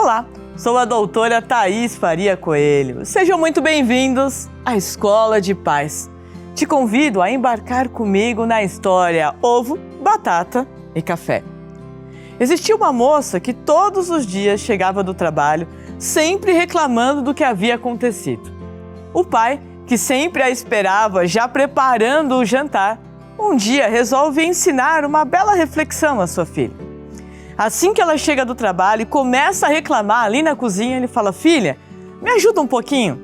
Olá, sou a doutora Thaís Faria Coelho. Sejam muito bem-vindos à Escola de Paz. Te convido a embarcar comigo na história Ovo, Batata e Café. Existia uma moça que todos os dias chegava do trabalho sempre reclamando do que havia acontecido. O pai, que sempre a esperava já preparando o jantar, um dia resolve ensinar uma bela reflexão à sua filha. Assim que ela chega do trabalho e começa a reclamar ali na cozinha, ele fala: filha, me ajuda um pouquinho.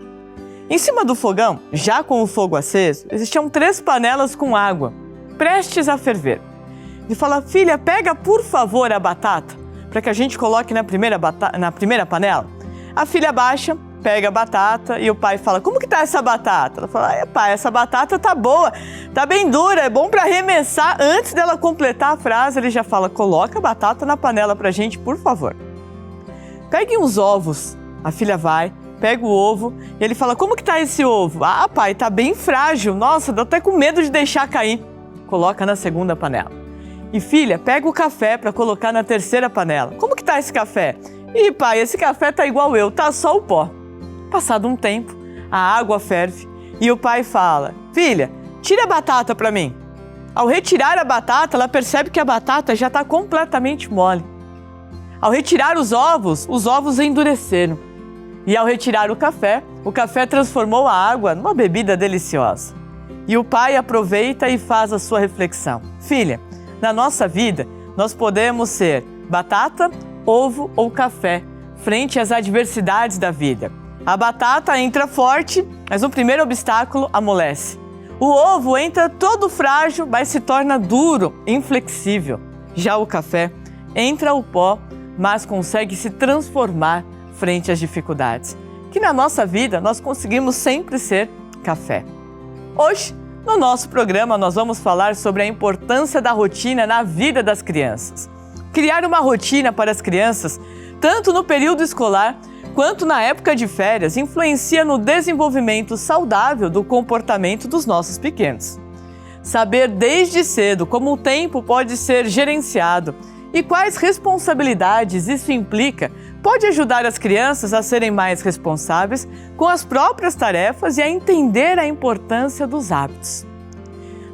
Em cima do fogão, já com o fogo aceso, existiam 3 panelas com água, prestes a ferver. Ele fala: filha, pega por favor a batata, para que a gente coloque na primeira panela. A filha baixa, pega a batata e o pai fala: como que tá essa batata? Ela fala: pai, essa batata tá boa, tá bem dura, é bom para arremessar. Antes dela completar a frase, ele já fala: coloca a batata na panela pra gente, por favor. Peguem os ovos. A filha vai, pega o ovo e ele fala: como que tá esse ovo? Ah, pai, tá bem frágil, nossa, dá até com medo de deixar cair. Coloca na segunda panela. E filha, pega o café para colocar na terceira panela. Como que tá esse café? Ih, pai, esse café tá igual eu, tá só o pó. Passado um tempo, a água ferve e o pai fala: filha, tira a batata para mim. Ao retirar a batata, ela percebe que a batata já está completamente mole. Ao retirar os ovos endureceram. E ao retirar o café transformou a água numa bebida deliciosa. E o pai aproveita e faz a sua reflexão: filha, na nossa vida, nós podemos ser batata, ovo ou café, frente às adversidades da vida. A batata entra forte, mas no primeiro obstáculo amolece. O ovo entra todo frágil, mas se torna duro, inflexível. Já o café entra o pó, mas consegue se transformar frente às dificuldades. Que na nossa vida nós conseguimos sempre ser café. Hoje, no nosso programa, nós vamos falar sobre a importância da rotina na vida das crianças. Criar uma rotina para as crianças, tanto no período escolar quanto na época de férias, influencia no desenvolvimento saudável do comportamento dos nossos pequenos. Saber desde cedo como o tempo pode ser gerenciado e quais responsabilidades isso implica pode ajudar as crianças a serem mais responsáveis com as próprias tarefas e a entender a importância dos hábitos.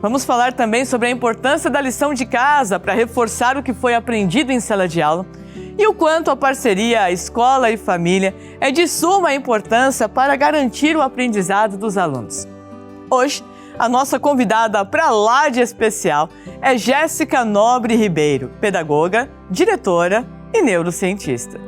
Vamos falar também sobre a importância da lição de casa para reforçar o que foi aprendido em sala de aula e o quanto a parceria escola e família é de suma importância para garantir o aprendizado dos alunos. Hoje, a nossa convidada para lá de especial é Jéssica Nobre Ribeiro, pedagoga, diretora e neurocientista.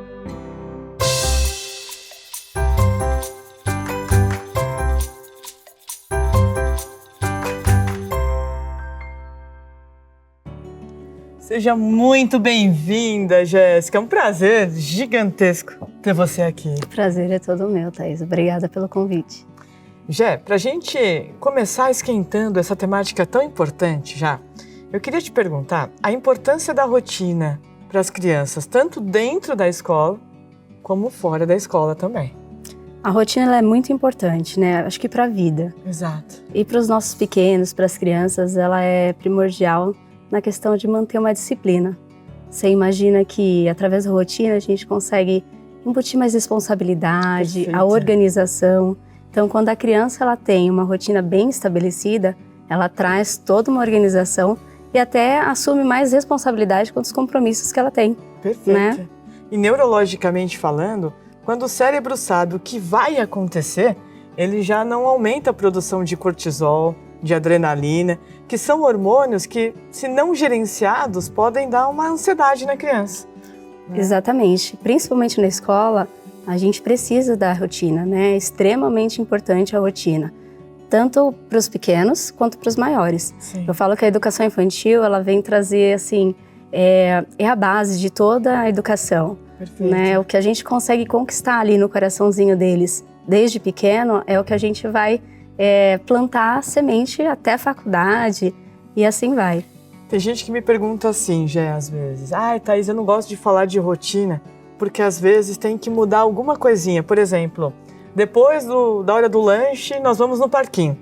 Seja muito bem-vinda, Jéssica. É um prazer gigantesco ter você aqui. O prazer é todo meu, Thaís. Obrigada pelo convite. Jé, para a gente começar esquentando essa temática tão importante já, eu queria te perguntar a importância da rotina para as crianças, tanto dentro da escola como fora da escola também. A rotina ela é muito importante, né? Acho que para a vida. Exato. E para os nossos pequenos, para as crianças, ela é primordial na questão de manter uma disciplina. Você imagina que através da rotina a gente consegue embutir mais responsabilidade, perfeito, a organização. Então, quando a criança ela tem uma rotina bem estabelecida, ela traz toda uma organização e até assume mais responsabilidade com os compromissos que ela tem. Perfeito. Né? E neurologicamente falando, quando o cérebro sabe o que vai acontecer, ele já não aumenta a produção de cortisol, de adrenalina, que são hormônios que, se não gerenciados, podem dar uma ansiedade na criança. Né? Exatamente. Principalmente na escola, a gente precisa da rotina, né? É extremamente importante a rotina, tanto para os pequenos quanto para os maiores. Sim. Eu falo que a educação infantil, ela vem trazer, assim, é a base de toda a educação. Perfeito. Né? O que a gente consegue conquistar ali no coraçãozinho deles, desde pequeno, é o que a gente vai plantar a semente até a faculdade e assim vai. Tem gente que me pergunta assim, Jé, às vezes: ai, Thaís, eu não gosto de falar de rotina, porque às vezes tem que mudar alguma coisinha. Por exemplo, depois da hora do lanche, nós vamos no parquinho.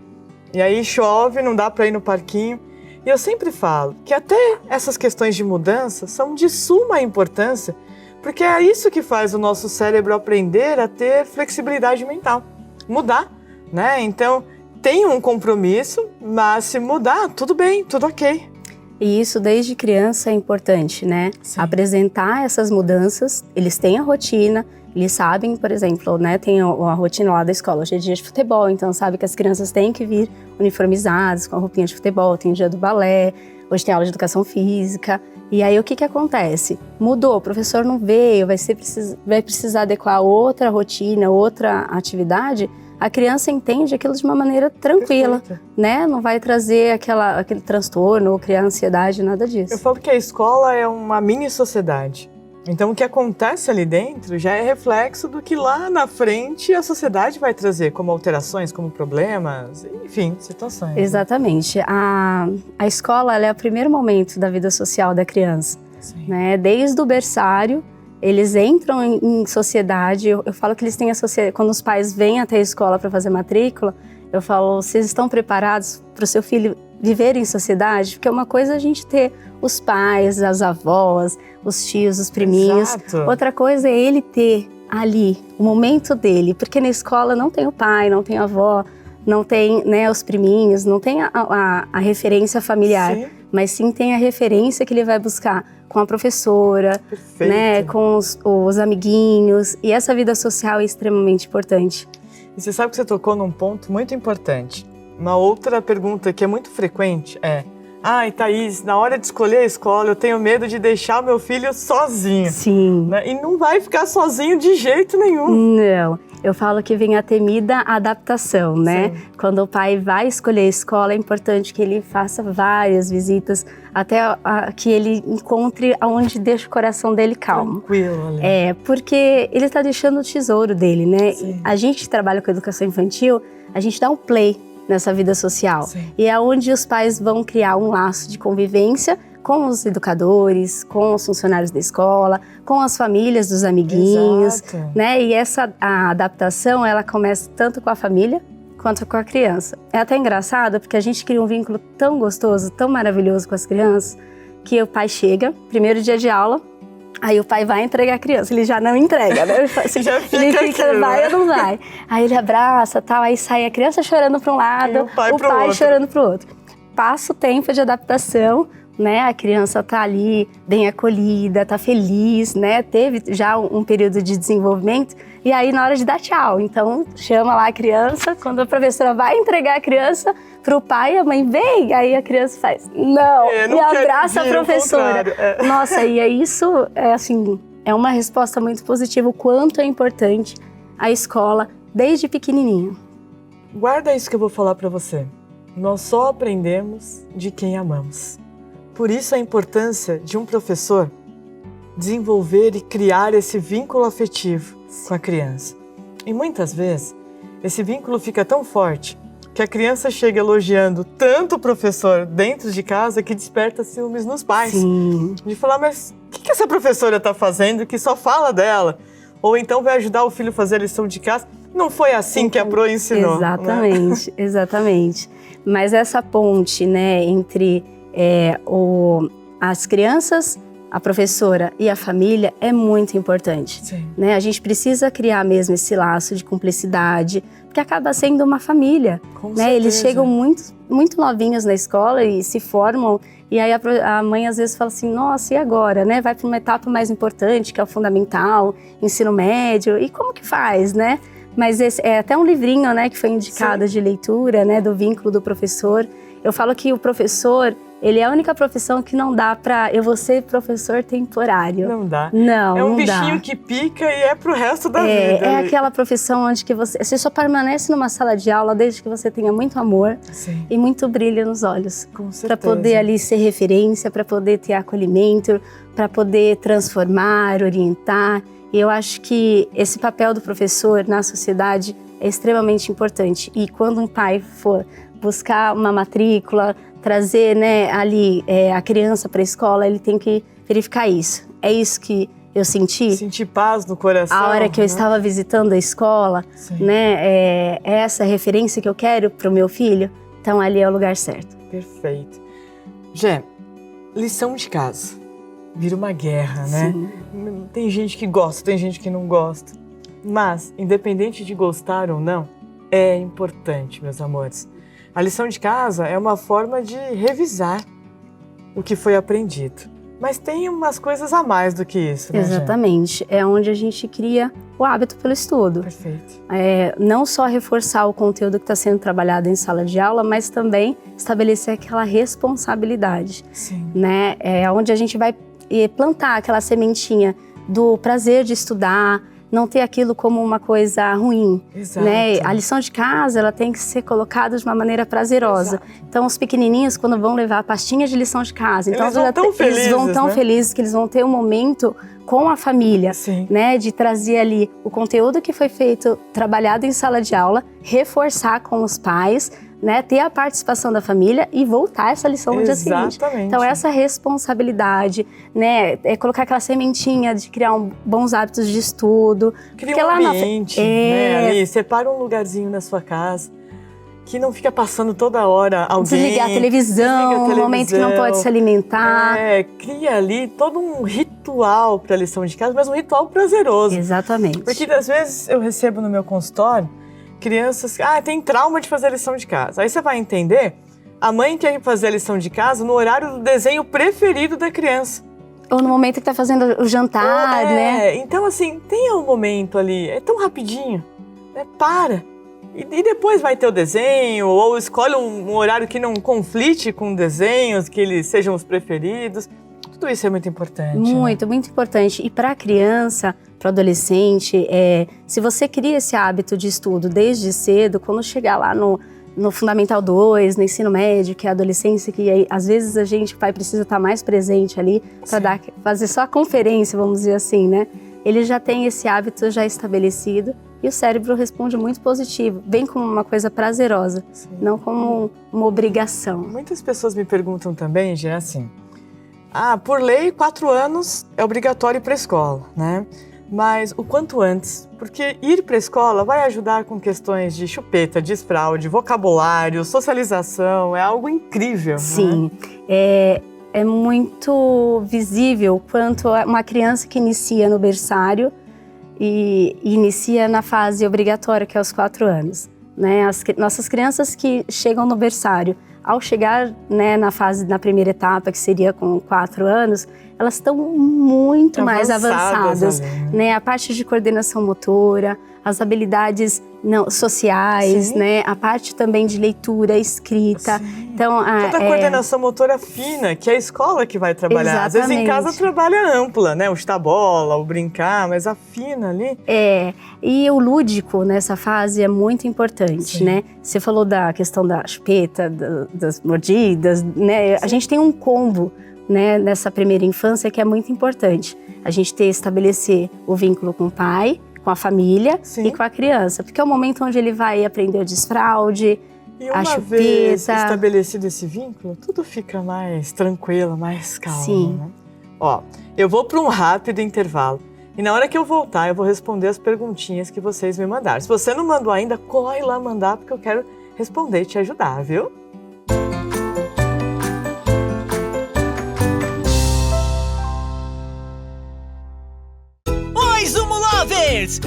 E aí chove, não dá para ir no parquinho. E eu sempre falo que até essas questões de mudança são de suma importância Porque é isso que faz o nosso cérebro aprender a ter flexibilidade mental, mudar, né? Então, tem um compromisso, mas se mudar, tudo bem, tudo ok. E isso desde criança é importante, né? Sim. Apresentar essas mudanças, eles têm a rotina, eles sabem, por exemplo, né, tem a rotina lá da escola, hoje é dia de futebol, então sabe que as crianças têm que vir uniformizadas, com a roupinha de futebol, tem dia do balé, hoje tem aula de educação física. E aí o que acontece? Mudou, o professor não veio, vai precisar adequar outra rotina, outra atividade, a criança entende aquilo de uma maneira tranquila, Perfeito. né? Não vai trazer aquele transtorno ou criar ansiedade, nada disso. Eu falo que a escola é uma mini sociedade. Então, o que acontece ali dentro já é reflexo do que lá na frente a sociedade vai trazer, como alterações, como problemas, enfim, situações. Exatamente. A escola ela é o primeiro momento da vida social da criança, né? Desde o berçário, eles entram em sociedade. Eu falo que eles têm a sociedade. Quando os pais vêm até a escola para fazer matrícula, eu falo, vocês estão preparados para o seu filho viver em sociedade? Porque uma coisa é a gente ter os pais, as avós, os tios, os priminhos. Exato. Outra coisa é ele ter ali o momento dele, porque na escola não tem o pai, não tem a avó, não tem, né, os priminhos, não tem a referência familiar, Sim. mas sim tem a referência que ele vai buscar com a professora, Perfeito. né, com os amiguinhos, e essa vida social é extremamente importante. E você sabe que você tocou num ponto muito importante. Uma outra pergunta que é muito frequente é: ai, Thaís, na hora de escolher a escola, eu tenho medo de deixar o meu filho sozinho. Sim. Né? E não vai ficar sozinho de jeito nenhum. Não, eu falo que vem a temida adaptação, né? Sim. Quando o pai vai escolher a escola, é importante que ele faça várias visitas até que ele encontre aonde deixa o coração dele calmo. Tranquilo, ali. Porque ele está deixando o tesouro dele, né? Sim. A gente trabalha com educação infantil, a gente dá um play nessa vida social. Sim. E é onde os pais vão criar um laço de convivência com os educadores, com os funcionários da escola, com as famílias dos amiguinhos, Exato. né? E a adaptação, ela começa tanto com a família quanto com a criança. É até engraçado porque a gente cria um vínculo tão gostoso, tão maravilhoso com as crianças, que o pai chega, primeiro dia de aula, aí o pai vai entregar a criança, ele já não entrega, né? Já fica Ele fica, aquilo, vai né? ou não vai? Aí ele abraça, tal, aí sai a criança chorando para um lado, E o pai pro outro. chorando para o outro. Passa o tempo de adaptação, né? A criança tá ali bem acolhida, tá feliz, né? Teve já um período de desenvolvimento e aí na hora de dar tchau, então chama lá a criança, quando a professora vai entregar a criança pro pai, a mãe vem, aí a criança faz não não e quero abraça a vir, ao professora. contrário. Nossa, e é isso, assim, é uma resposta muito positiva, o quanto é importante a escola desde pequenininho. Guarda isso que eu vou falar pra você. Nós só aprendemos de quem amamos. Por isso a importância de um professor desenvolver e criar esse vínculo afetivo com a criança. E muitas vezes, esse vínculo fica tão forte que a criança chega elogiando tanto o professor dentro de casa que desperta ciúmes nos pais. Sim. De falar, mas o que essa professora está fazendo que só fala dela? Ou então vai ajudar o filho a fazer a lição de casa. Não foi assim que a Pro ensinou. Exatamente, né? Exatamente. Mas essa ponte, né, entre as crianças, a professora e a família é muito importante. Sim. Né? A gente precisa criar mesmo esse laço de cumplicidade, porque acaba sendo uma família. Com Né? certeza. Eles chegam muito novinhos na escola e se formam, e aí a mãe às vezes fala assim, nossa, e agora? Né? Vai para uma etapa mais importante, que é o fundamental, ensino médio, e como que faz, né? Mas esse é até um livrinho, né, que foi indicado de leitura, né, do vínculo do professor. Eu falo que o professor, ele é a única profissão que não dá pra eu vou ser professor temporário. Não dá. Não, É um não bichinho dá. que pica e é pro resto da vida. É aquela profissão onde que você só permanece numa sala de aula desde que você tenha muito amor Sim, e muito brilho nos olhos. com certeza. Para poder ali ser referência, para poder ter acolhimento, para poder transformar, orientar. E eu acho que esse papel do professor na sociedade é extremamente importante. E quando um pai for buscar uma matrícula, trazer, né, ali a criança para a escola, ele tem que verificar isso. É isso que eu senti. Sentir paz no coração. A hora que eu né? estava visitando a escola, Sim. né, é essa referência que eu quero para o meu filho. Então ali é o lugar certo. Perfeito. Gé, lição de casa. vira uma guerra, né? Sim. Tem gente que gosta, tem gente que não gosta. Mas, independente de gostar ou não, é importante, meus amores. A lição de casa é uma forma de revisar o que foi aprendido. Mas tem umas coisas a mais do que isso, né, Exatamente. É onde a gente cria o hábito pelo estudo. Perfeito. Não só reforçar o conteúdo que está sendo trabalhado em sala de aula, mas também estabelecer aquela responsabilidade. Sim. Né? É onde a gente vai plantar aquela sementinha do prazer de estudar, não ter aquilo como uma coisa ruim. Exato. Né? A lição de casa ela tem que ser colocada de uma maneira prazerosa. Exato. Então, os pequenininhos, quando vão levar a pastinha de lição de casa, então, eles vão tão felizes que eles vão ter um momento com a família, Sim. né, de trazer ali o conteúdo que foi feito, trabalhado em sala de aula, reforçar com os pais, né, ter a participação da família e voltar essa lição no dia seguinte. Então, essa responsabilidade, né, é colocar aquela sementinha de criar bons hábitos de estudo. Cria um ambiente, né, ali, separa um lugarzinho na sua casa, que não fica passando toda hora alguém... Desligar a televisão, um momento que não pode se alimentar. Cria ali todo um ritual para a lição de casa, mas um ritual prazeroso. Exatamente. Porque às vezes eu recebo no meu consultório crianças que tem trauma de fazer a lição de casa. Aí você vai entender, a mãe quer fazer a lição de casa no horário do desenho preferido da criança. Ou no momento que está fazendo o jantar, né? Então assim, tenha um momento ali, é tão rapidinho, né? Para. E depois vai ter o desenho, ou escolhe um horário que não conflite com desenhos, que eles sejam os preferidos. Tudo isso é muito importante. Muito, muito importante. E para a criança, para o adolescente, se você cria esse hábito de estudo desde cedo, quando chegar lá no Fundamental 2, no ensino médio, que é a adolescência, que aí, às vezes a gente, pai, precisa estar mais presente ali para fazer só a conferência, vamos dizer assim, né? Ele já tem esse hábito já estabelecido e o cérebro responde muito positivo, bem como uma coisa prazerosa, Sim. não como uma obrigação. Muitas pessoas me perguntam também, já assim, por lei, 4 anos é obrigatório ir para a escola, né? Mas o quanto antes, porque ir para a escola vai ajudar com questões de chupeta, desfraude, vocabulário, socialização, é algo incrível. Sim, né? É muito visível quanto uma criança que inicia no berçário e inicia na fase obrigatória, que é aos 4 anos. Né? Nossas crianças que chegam no berçário, ao chegar, né, na primeira etapa, que seria com 4 anos, elas estão muito mais avançadas. Né? A parte de coordenação motora, as habilidades sociais, né? A parte também de leitura, escrita. Sim. Então, toda a coordenação motora fina, que é a escola que vai trabalhar. Exatamente. Às vezes em casa trabalha ampla, né? O chutar bola, o brincar, mas a fina ali... E o lúdico nessa fase é muito importante, Sim. né? Você falou da questão da chupeta, das mordidas, né? Sim. A gente tem um combo, né, nessa primeira infância que é muito importante. A gente estabelecer o vínculo com o pai, com a família Sim. e com a criança, porque é o momento onde ele vai aprender o desfraude, a chupeta. E uma vez estabelecido esse vínculo, tudo fica mais tranquilo, mais calmo. Sim. Né? Eu vou para um rápido intervalo e na hora que eu voltar eu vou responder as perguntinhas que vocês me mandaram. Se você não mandou ainda, corre lá mandar porque eu quero responder e te ajudar, viu?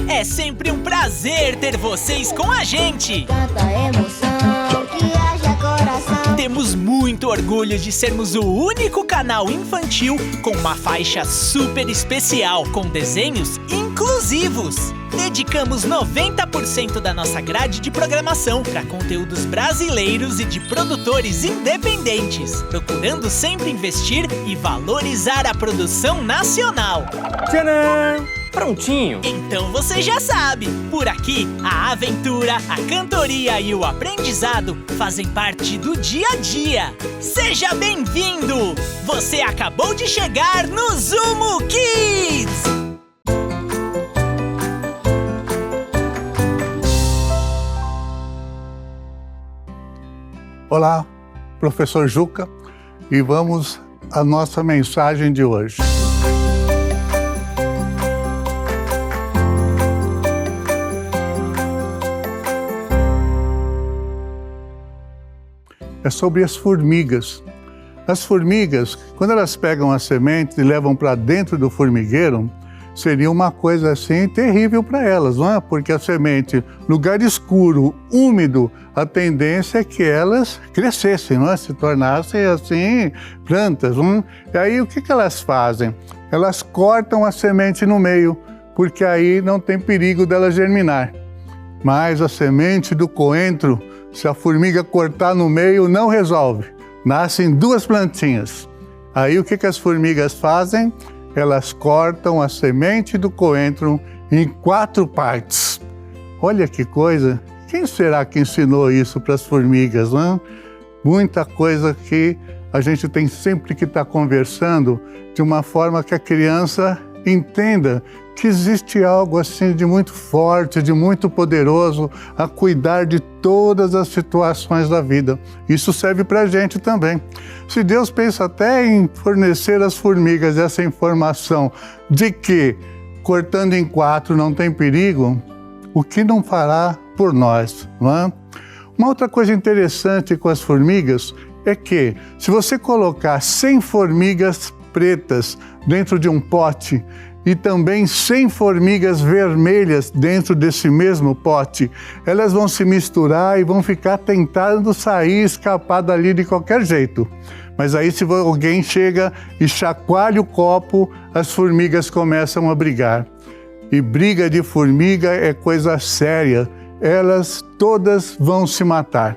É sempre um prazer ter vocês com a gente. Tanta emoção que haja coração. Temos muito orgulho de sermos o único canal infantil com uma faixa super especial com desenhos inclusivos. Dedicamos 90% da nossa grade de programação para conteúdos brasileiros e de produtores independentes, procurando sempre investir e valorizar a produção nacional. Tcharam! Prontinho! Então você já sabe, por aqui a aventura, a cantoria e o aprendizado fazem parte do dia a dia. Seja bem-vindo! Você acabou de chegar no Zumo Kids! Olá, professor Juca, e vamos à nossa mensagem de hoje. É sobre as formigas. As formigas, quando elas pegam a semente e levam para dentro do formigueiro, seria uma coisa assim terrível para elas, não é? Porque a semente, lugar escuro, úmido, a tendência é que elas crescessem, não é? Se tornassem assim plantas. E aí o que elas fazem? Elas cortam a semente no meio, porque aí não tem perigo dela germinar. Mas a semente do coentro, se a formiga cortar no meio, não resolve. Nascem 2 plantinhas. Aí o que as formigas fazem? Elas cortam a semente do coentro em 4 partes. Olha que coisa! Quem será que ensinou isso para as formigas, não? Muita coisa que a gente tem sempre que estar conversando de uma forma que a criança entenda que existe algo assim de muito forte, de muito poderoso a cuidar de todas as situações da vida. Isso serve para a gente também. Se Deus pensa até em fornecer às formigas essa informação de que cortando em 4 não tem perigo, o que não fará por nós, não é? Uma outra coisa interessante com as formigas é que se você colocar 100 formigas pretas dentro de um pote e também 100 formigas vermelhas dentro desse mesmo pote, elas vão se misturar e vão ficar tentando sair, escapar dali de qualquer jeito. Mas aí se alguém chega e chacoalha o copo, as formigas começam a brigar. E briga de formiga é coisa séria, elas todas vão se matar.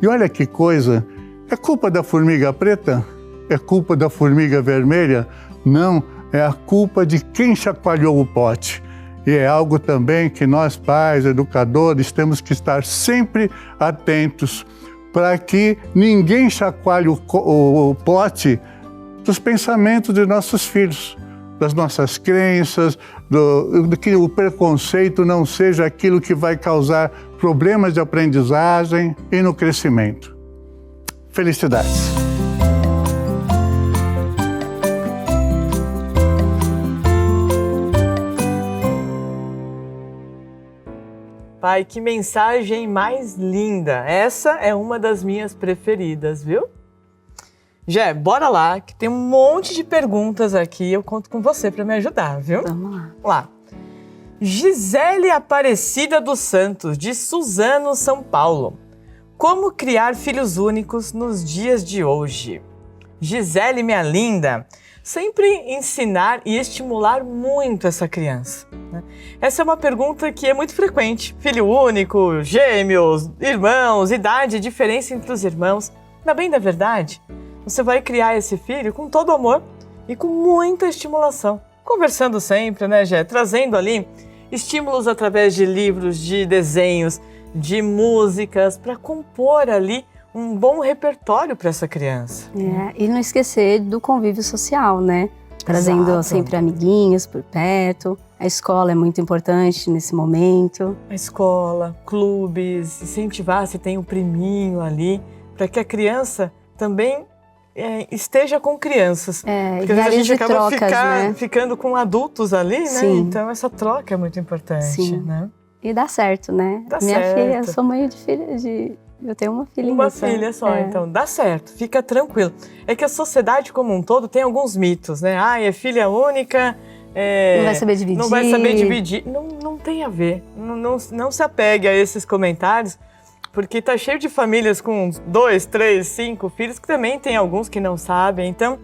E olha que coisa, é culpa da formiga preta? É culpa da formiga vermelha? Não, é a culpa de quem chacoalhou o pote. E é algo também que nós, pais, educadores, temos que estar sempre atentos para que ninguém chacoalhe o pote dos pensamentos de nossos filhos, das nossas crenças, do que o preconceito não seja aquilo que vai causar problemas de aprendizagem e no crescimento. Felicidades! Pai, que mensagem mais linda! Essa é uma das minhas preferidas, viu? Jé, bora lá, que tem um monte de perguntas aqui, eu conto com você para me ajudar, viu? Vamos lá. Lá. Gisele Aparecida dos Santos, de Suzano, São Paulo. Como criar filhos únicos nos dias de hoje? Gisele, minha linda, sempre ensinar e estimular muito essa criança, né? Essa é uma pergunta que é muito frequente. Filho único, gêmeos, irmãos, idade, diferença entre os irmãos. Na bem da verdade, você vai criar esse filho com todo amor e com muita estimulação. Conversando sempre, né, Gé? Trazendo ali estímulos através de livros, de desenhos, de músicas, para compor ali um bom repertório para essa criança. E não esquecer do convívio social, né? Trazendo Exato. sempre amiguinhos por perto. A escola é muito importante nesse momento. A escola, clubes, incentivar se tem um priminho ali, para que a criança também esteja com crianças. Porque às vezes a gente acaba trocas, né? ficando com adultos ali, né? Sim. Então essa troca é muito importante, Sim. né? E dá certo, né? Dá Minha certo. filha, eu sou mãe de filha de... Eu tenho uma filhinha Uma só. filha só, então dá certo, fica tranquilo. É que a sociedade como um todo tem alguns mitos, né? É filha única, Não vai saber dividir. não vai saber dividir. Não tem a ver, não se apegue a esses comentários, porque tá cheio de famílias com 2, 3, 5 filhos, que também tem alguns que não sabem. Então,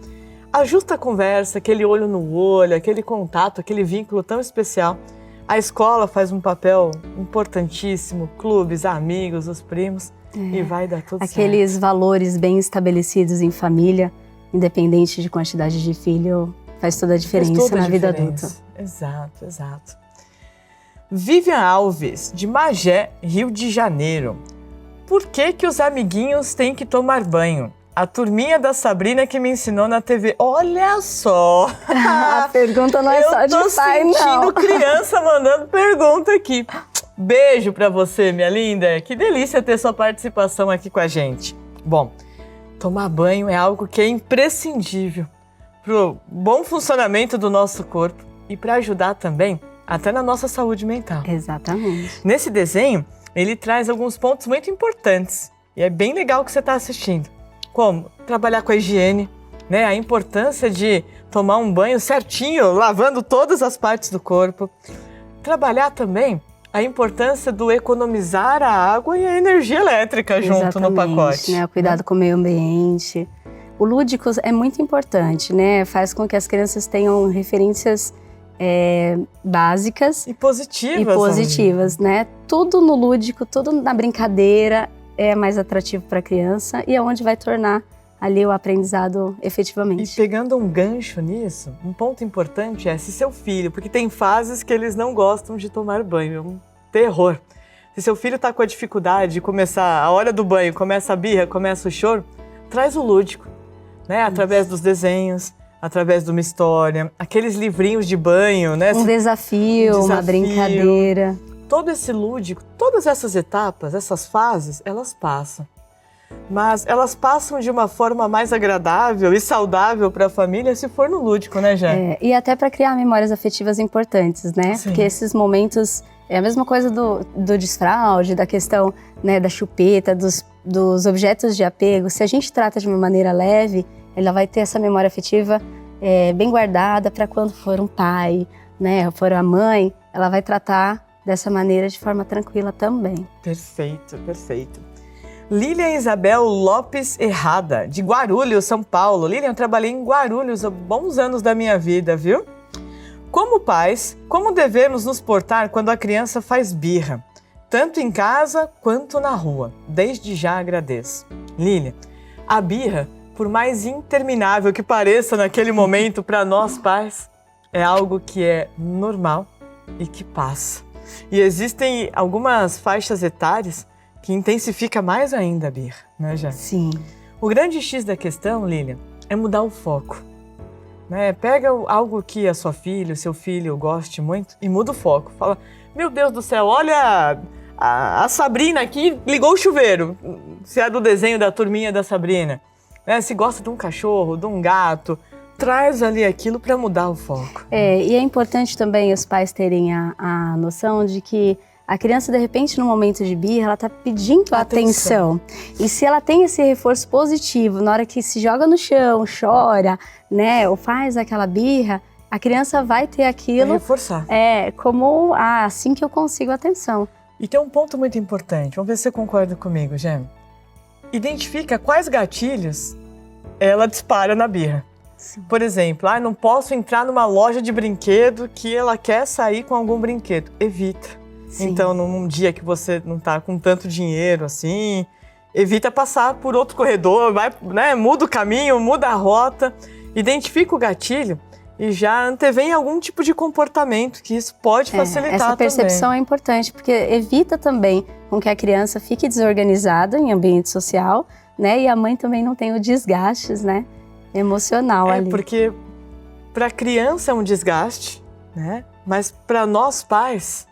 ajusta a conversa, aquele olho no olho, aquele contato, aquele vínculo tão especial. A escola faz um papel importantíssimo, clubes, amigos, os primos, e vai dar tudo certo. Aqueles valores bem estabelecidos em família, independente de quantidade de filho, faz toda a diferença Faz toda a na vida diferença. adulta. Exato, exato. Vivian Alves, de Magé, Rio de Janeiro. Por que os amiguinhos têm que tomar banho? A turminha da Sabrina que me ensinou na TV. Olha só! A pergunta não é só de pai, não. Eu tô sentindo criança mandando pergunta aqui. Beijo pra você, minha linda. Que delícia ter sua participação aqui com a gente. Bom, tomar banho é algo que é imprescindível pro bom funcionamento do nosso corpo e para ajudar também até na nossa saúde mental. Exatamente. Nesse desenho, ele traz alguns pontos muito importantes e é bem legal que você está assistindo. Como? Trabalhar com a higiene, né? A importância de tomar um banho certinho, lavando todas as partes do corpo. Trabalhar também a importância do economizar a água e a energia elétrica junto no pacote. Né? O cuidado com o meio ambiente. O lúdico é muito importante, né? Faz com que as crianças tenham referências básicas e positivas, né? Tudo no lúdico, tudo na brincadeira é mais atrativo para a criança e é onde vai tornar ali o aprendizado efetivamente. E pegando um gancho nisso, um ponto importante é se seu filho, porque tem fases que eles não gostam de tomar banho, é um terror. Se seu filho está com a dificuldade de começar, a hora do banho, começa a birra, começa o choro, traz o lúdico, né? Através dos desenhos, através de uma história, aqueles livrinhos de banho, né? Um desafio, uma brincadeira. Todo esse lúdico, todas essas etapas, essas fases, elas passam. Mas elas passam de uma forma mais agradável e saudável para a família se for no lúdico, né, Jé? E até para criar memórias afetivas importantes, né? Sim. Porque esses momentos, é a mesma coisa do desfraude, da questão, né, da chupeta, dos objetos de apego. Se a gente trata de uma maneira leve, ela vai ter essa memória afetiva bem guardada para quando for um pai, né, for a mãe, ela vai tratar dessa maneira de forma tranquila também. Perfeito, perfeito. Lilian Isabel Lopes Errada, de Guarulhos, São Paulo. Lilian, eu trabalhei em Guarulhos há bons anos da minha vida, viu? Como pais, como devemos nos portar quando a criança faz birra? Tanto em casa quanto na rua. Desde já agradeço. Lilian, a birra, por mais interminável que pareça naquele momento para nós pais, é algo que é normal e que passa. E existem algumas faixas etárias que intensifica mais ainda a birra, né, Jé? Sim. O grande X da questão, Lilian, é mudar o foco. Né? Pega algo que a sua filha, o seu filho goste muito e muda o foco. Fala, meu Deus do céu, olha, a Sabrina aqui ligou o chuveiro. Se é do desenho da turminha da Sabrina. Né? Se gosta de um cachorro, de um gato, traz ali aquilo para mudar o foco. E é importante também os pais terem a noção de que a criança, de repente, no momento de birra, ela está pedindo atenção. E se ela tem esse reforço positivo, na hora que se joga no chão, chora, né, ou faz aquela birra, a criança vai ter aquilo... Vai reforçar. Como, assim que eu consigo atenção. E tem um ponto muito importante, vamos ver se você concorda comigo, Gê. Identifica quais gatilhos ela dispara na birra. Sim. Por exemplo, não posso entrar numa loja de brinquedo que ela quer sair com algum brinquedo. Evita. Sim. Então, num dia que você não está com tanto dinheiro assim, evita passar por outro corredor, vai, né, muda o caminho, muda a rota, identifica o gatilho e já antevém algum tipo de comportamento que isso pode facilitar essa percepção também. É importante, porque evita também com que a criança fique desorganizada em ambiente social, né, e a mãe também não tenha o desgaste, né, emocional ali. Porque para a criança é um desgaste, né, mas para nós pais...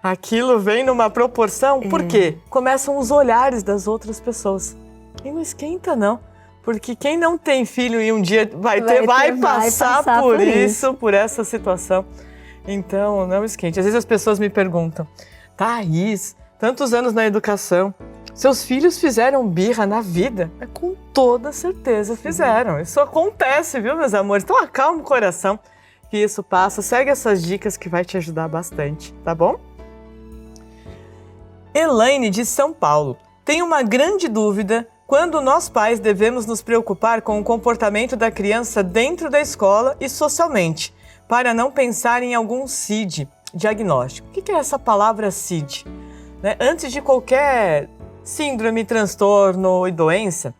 Aquilo vem numa proporção, por quê? Começam os olhares das outras pessoas. E não esquenta, não. Porque quem não tem filho e um dia vai passar por isso, por essa situação. Então, não esquente. Às vezes as pessoas me perguntam, Thaís, tantos anos na educação, seus filhos fizeram birra na vida? Com toda certeza fizeram. Isso acontece, viu, meus amores? Então acalma o coração que isso passa. Segue essas dicas que vai te ajudar bastante, tá bom? Elaine, de São Paulo, tem uma grande dúvida quando nós pais devemos nos preocupar com o comportamento da criança dentro da escola e socialmente, para não pensar em algum CID, diagnóstico. O que é essa palavra CID? Antes de qualquer síndrome, transtorno e doença,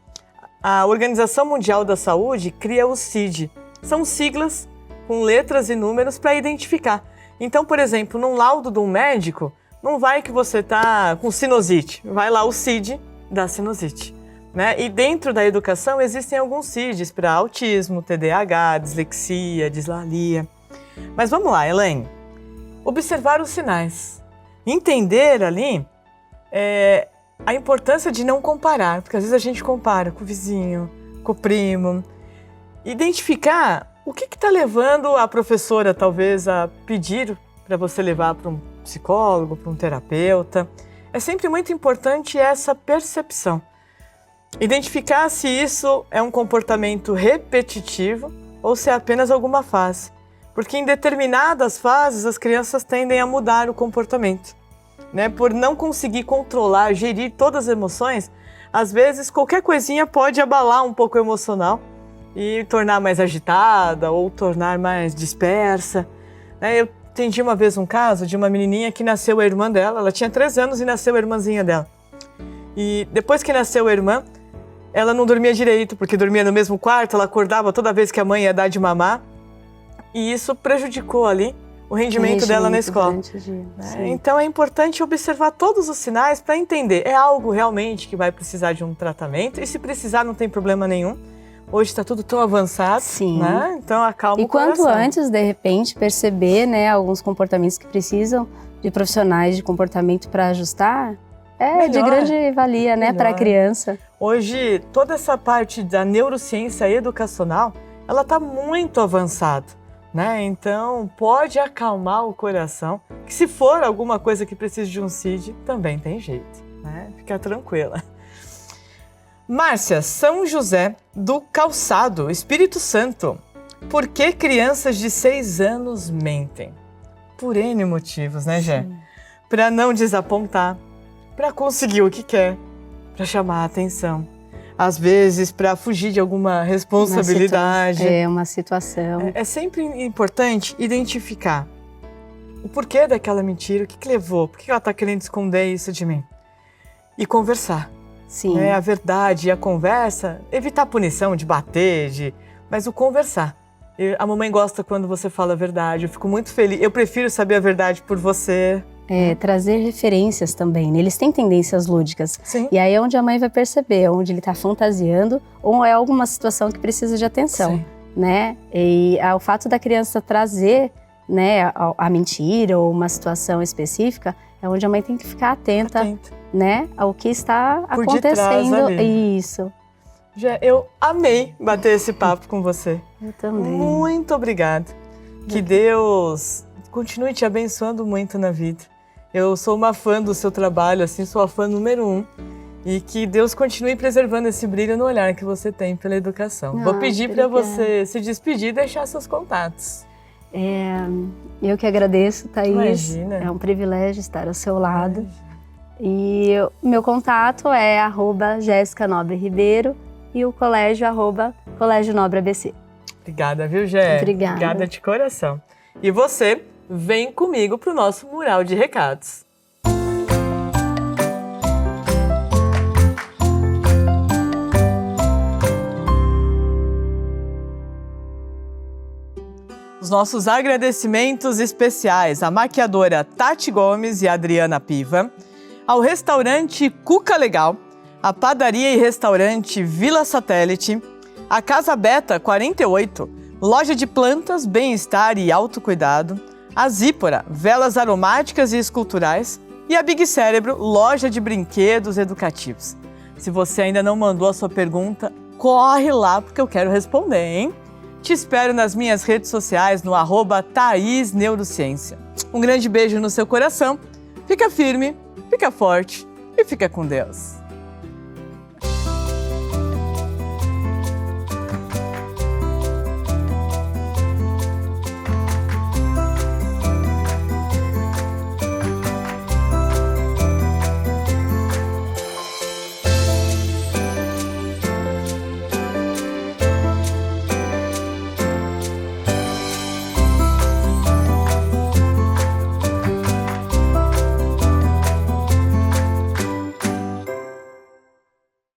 a Organização Mundial da Saúde cria o CID. São siglas com letras e números para identificar. Então, por exemplo, num laudo de um médico, não vai que você está com sinusite, vai lá o CID da sinusite. Né? E dentro da educação existem alguns CIDs para autismo, TDAH, dislexia, dislalia. Mas vamos lá, Elaine. Observar os sinais. Entender ali a importância de não comparar, porque às vezes a gente compara com o vizinho, com o primo. Identificar o que está levando a professora talvez a pedir para você levar para um psicólogo, para um terapeuta. É sempre muito importante essa percepção. Identificar se isso é um comportamento repetitivo ou se é apenas alguma fase. Porque em determinadas fases as crianças tendem a mudar o comportamento, né? Por não conseguir controlar, gerir todas as emoções, às vezes qualquer coisinha pode abalar um pouco o emocional e tornar mais agitada ou tornar mais dispersa, né? Eu atendi uma vez um caso de uma menininha que nasceu a irmã dela, ela tinha 3 anos e nasceu a irmãzinha dela. E depois que nasceu a irmã, ela não dormia direito, porque dormia no mesmo quarto, ela acordava toda vez que a mãe ia dar de mamar. E isso prejudicou ali o rendimento dela na escola. Então é importante observar todos os sinais para entender, é algo realmente que vai precisar de um tratamento? E se precisar, não tem problema nenhum. Hoje está tudo tão avançado, né? Então acalma o coração. E quanto antes, de repente, perceber, né, alguns comportamentos que precisam de profissionais de comportamento para ajustar, melhor, de grande valia, né, para a criança. Hoje, toda essa parte da neurociência educacional, ela está muito avançada, né? Então, pode acalmar o coração, que se for alguma coisa que precise de um CID, também tem jeito, né? Fica tranquila. Márcia, São José do Calçado, Espírito Santo. Por que crianças de 6 anos mentem? Por N motivos, né, Gé? Para não desapontar, para conseguir o que quer, para chamar a atenção. Às vezes, para fugir de alguma responsabilidade. Uma situação. É sempre importante identificar o porquê daquela mentira, o que levou, por que ela está querendo esconder isso de mim. E conversar. Sim. Né? A verdade e a conversa, evitar a punição de bater, mas o conversar. A mamãe gosta quando você fala a verdade, eu fico muito feliz, eu prefiro saber a verdade por você. Trazer referências também, né? Eles têm tendências lúdicas. Sim. E aí é onde a mãe vai perceber, onde ele está fantasiando ou é alguma situação que precisa de atenção, né? E o fato da criança trazer, né, a mentira ou uma situação específica é onde a mãe tem que ficar atenta. Né, ao que está por acontecendo. Isso. Eu amei bater esse papo com você. Eu também. Muito obrigada. Que Deus continue te abençoando muito na vida. Eu sou uma fã do seu trabalho, assim, sou a fã número 1. E que Deus continue preservando esse brilho no olhar que você tem pela educação. Vou pedir para você se despedir e deixar seus contatos. Eu que agradeço, Thaís. Imagina. É um privilégio estar ao seu lado. E meu contato é @Jéssica Nobre Ribeiro e o colégio @Colégio Nobre ABC. Obrigada, viu, Gé? Obrigada de coração. E você, vem comigo para o nosso mural de recados. Os nossos agradecimentos especiais à maquiadora Tati Gomes e Adriana Piva, ao restaurante Cuca Legal, a padaria e restaurante Vila Satélite, a Casa Beta 48, loja de plantas, bem-estar e autocuidado, a Zípora, velas aromáticas e esculturais e a Big Cérebro, loja de brinquedos educativos. Se você ainda não mandou a sua pergunta, corre lá porque eu quero responder, hein? Te espero nas minhas redes sociais no @ThaísNeurociência. Um grande beijo no seu coração, fica firme, fica forte e fica com Deus.